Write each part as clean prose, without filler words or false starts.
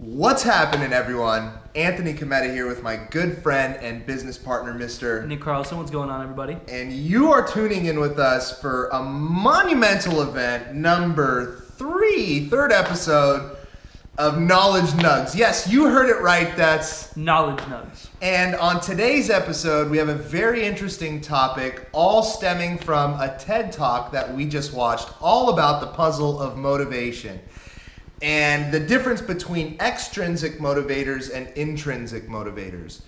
What's happening, everyone? Anthony Cometa here with my good friend and business partner, Mr. Nick Carlson. What's going on, everybody? And you are tuning in with us for a monumental event, number third episode of Knowledge Knugs. Yes, you heard it right. That's Knowledge Knugs. And on today's episode, we have a very interesting topic, all stemming from a TED Talk that we just watched, all about the puzzle of motivation. And the difference between extrinsic motivators and intrinsic motivators.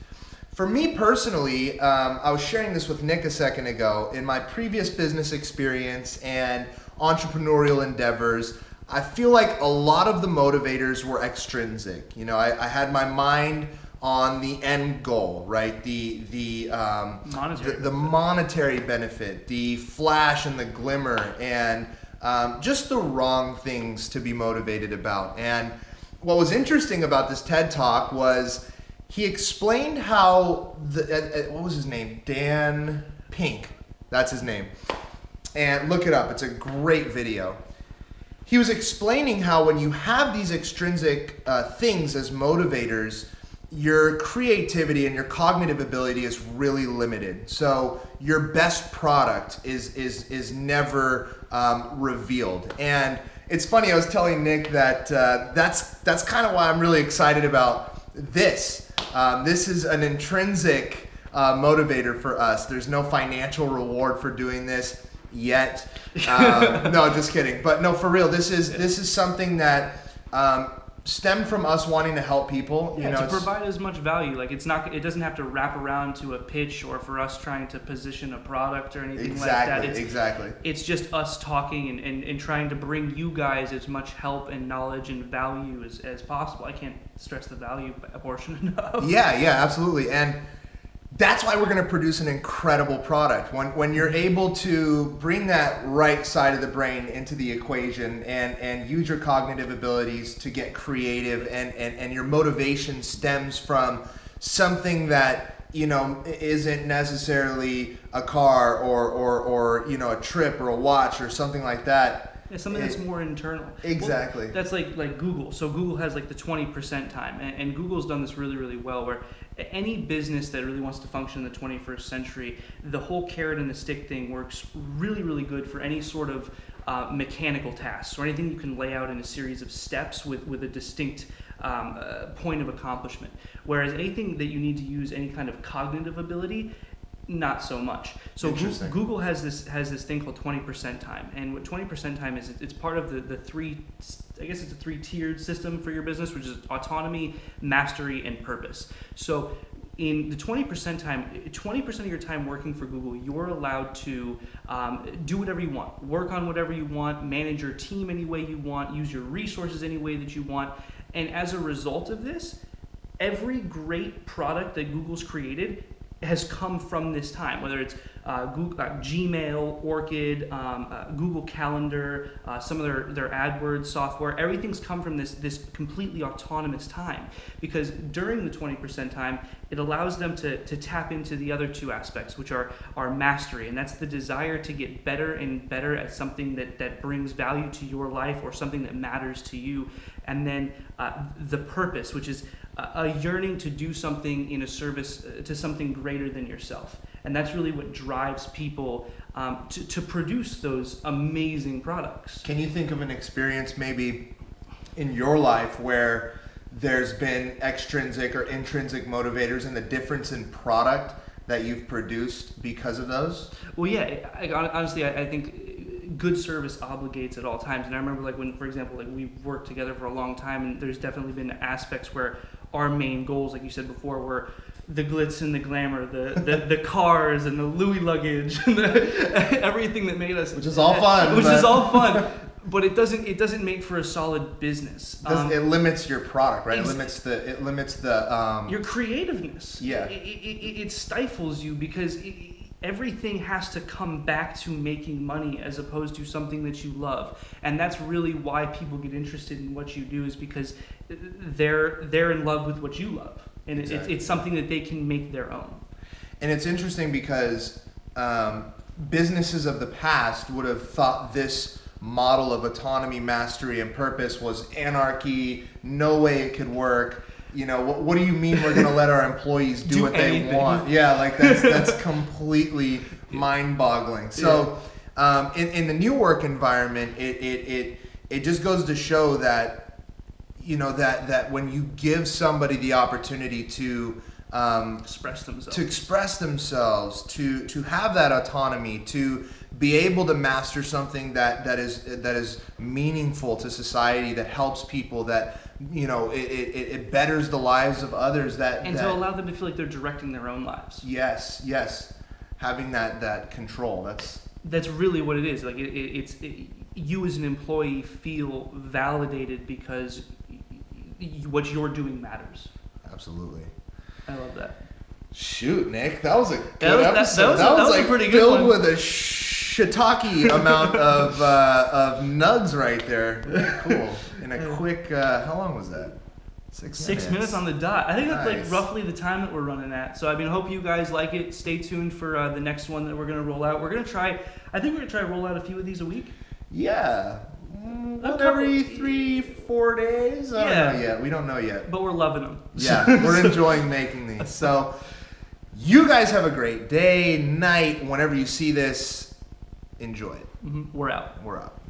For me personally, I was sharing this with Nick a second ago. In my previous business experience and entrepreneurial endeavors, I feel like a lot of the motivators were extrinsic. You know, I had my mind on the end goal, right? The monetary benefit, the flash and the glimmer, and just the wrong things to be motivated about. And what was interesting about this TED Talk was he explained how, what was his name? Dan Pink, that's his name. And look it up, it's a great video. He was explaining how when you have these extrinsic things as motivators, your creativity and your cognitive ability is really limited. So your best product is never revealed. And it's funny, I was telling Nick that that's kind of why I'm really excited about this. This is an intrinsic motivator for us. There's no financial reward for doing this yet. No, just kidding. But no, for real, this is something that stemmed from us wanting to help people. Yeah, to provide as much value. Like it doesn't have to wrap around to a pitch or for us trying to position a product or anything like that. Exactly. It's just us talking and trying to bring you guys as much help and knowledge and value as possible. I can't stress the value portion enough. Yeah, absolutely. And that's why we're going to produce an incredible product. When you're able to bring that right side of the brain into the equation and use your cognitive abilities to get creative, and your motivation stems from something that, you know, isn't necessarily a car or you know, a trip or a watch or something like that. Yeah, something that's more internal. Exactly. Well, that's like Google. So Google has like the 20% time, and Google's done this really, really well, where any business that really wants to function in the 21st century, the whole carrot and the stick thing works really, really good for any sort of mechanical tasks or anything you can lay out in a series of steps with a distinct point of accomplishment. Whereas anything that you need to use any kind of cognitive ability, not so much. So Google has this thing called 20% time, and what 20% time is, it's part of the three, I guess it's a 3-tiered system for your business, which is autonomy, mastery, and purpose. So in the 20% time, 20% of your time working for Google, you're allowed to do whatever you want, work on whatever you want, manage your team any way you want, use your resources any way that you want. And as a result of this, every great product that Google's created has come from this time, whether it's Google, Gmail, Orchid, Google Calendar, some of their AdWords software. Everything's come from this completely autonomous time, because during the 20% time, it allows them to tap into the other two aspects, which are mastery, and that's the desire to get better and better at something that brings value to your life or something that matters to you, and then the purpose, which is a yearning to do something in a service to something greater than yourself. And that's really what drives people to produce those amazing products. Can you think of an experience maybe in your life where there's been extrinsic or intrinsic motivators and the difference in product that you've produced because of those? Well, yeah, honestly, I think good service obligates at all times. And I remember, like, when, for example, like, we've worked together for a long time, and there's definitely been aspects where our main goals, like you said before, were the glitz and the glamour, the cars and the Louis luggage and everything that made us, which is all fun. Is all fun. But it doesn't make for a solid business. It limits your product, right? It limits the your creativeness. Yeah. It stifles you, because everything has to come back to making money as opposed to something that you love. And that's really why people get interested in what you do, is because they're in love with what you love. And exactly. It's something that they can make their own. And it's interesting because businesses of the past would have thought this model of autonomy, mastery, and purpose was anarchy. No way it could work. You know, what do you mean we're going to let our employees do what anything. they want? Yeah, like that's completely mind-boggling. So in the new work environment, it just goes to show that, you know, that when you give somebody the opportunity to express themselves, to have that autonomy, to be able to master something that is meaningful to society, that helps people, that, you know, it betters the lives of others, to allow them to feel like they're directing their own lives. Yes, having that control. That's really what it is. Like you as an employee feel validated because what you're doing matters. Absolutely. I love that. Shoot, Nick, that was a good episode. That was like a pretty good filled one. with a shiitake amount of Knugs right there. Very cool. In a quick, how long was that? 6 minutes on the dot. I think that's Nice. like roughly the time that we're running at. So I mean, hope you guys like it. Stay tuned for the next one that we're gonna roll out. I think we're gonna try to roll out a few of these a week. Yeah. Every 3-4 days? I don't know yet. We don't know yet. But we're loving them. Yeah, we're enjoying making these. So you guys have a great day, night, whenever you see this. Enjoy it. We're out. We're out.